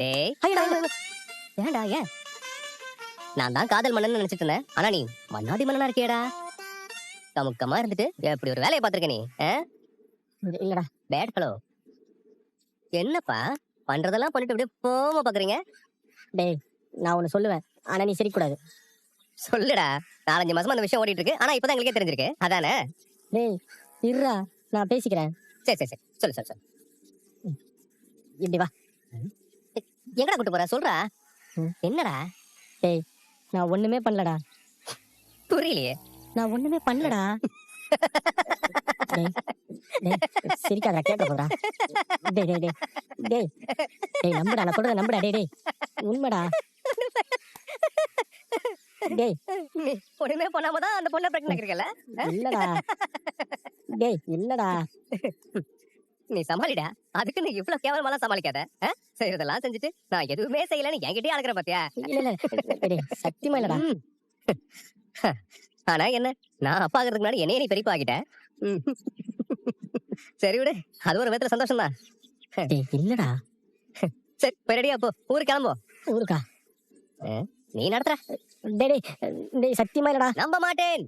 டேய் ஏன்டா ஏன் நான் தான் காதல் மன்னன் நினைச்சிட்டு இருந்தேன். ஆனா நீ மன்னாதி மன்னனா இருக்கியடா. கமுக்கமா இருந்துட்டு எப்படி ஒரு வேலையை பார்த்திருக்க நீ? இல்லடா. Bad fellow. என்னப்பா பண்றதெல்லாம் பண்ணிட்டு அப்படியே போமா பாக்குறீங்க? டேய் நான் ஒண்ணு சொல்லுவேன், ஆனா நீ சிரிக்கக்கூடாது. சொல்லுடா. 4-5 மாசமா அந்த விஷயம் ஓடிட்டு இருக்கு. ஆனா இப்பதான் எங்களுக்கே தெரிஞ்சிருக்கு. அதானே? டேய் இருடா, நான் பேசிக்கிறேன். சரி சரி சரி சொல்லு சொல்லு சொல்லு. இப்படி வா. எங்கடா கூட்டு போற? சொல்றா. என்னடா? டேய் நான் ஒண்ணுமே பண்ணலடா. புரியலையே. நான் ஒண்ணுமே பண்ணலடா. டேய் டேய் சிரிக்காதடா, கேட்க போறா. டேய் டேய் டேய் டேய் டேய் நம்புடா, நான் சொல்றத நம்புடா. டேய் டேய் உண்மைடா. டேய் நீ ஒண்ணுமே பண்ணாம தான் அந்த பொண்ணை பிரெக்னன்ட் இருக்கல. இல்லடா. டேய் இல்லடா. நீ சமாளிடா. அதுக்கு நீ இவ்வளவு கேவலமாலாம் சமாளிக்காத. செய்யறதெல்லாம் செஞ்சுட்டு நான் எதுவுமே செய்யலன்னு என்கிட்டயே அழகிற பாத்தியா? இல்ல இல்ல டேய் சத்தியமா இல்லடா. ஆனா என்ன, நான் அப்பா ஆகிறதுக்கு முன்னாடி என்னையே நீ பெரியப்பா ஆகிட்ட. சரி விடு, அது ஒரு விதத்துல சந்தோஷம் தான். டேய் இல்லடா. சரி போய் ரெடியா போ, ஊருக்கு கிளம்போ. ஊருக்கா? நீ நடத்துற. டேய் டேய் டேய் சத்தியமா இல்லடா. நம்ப மாட்டேன்.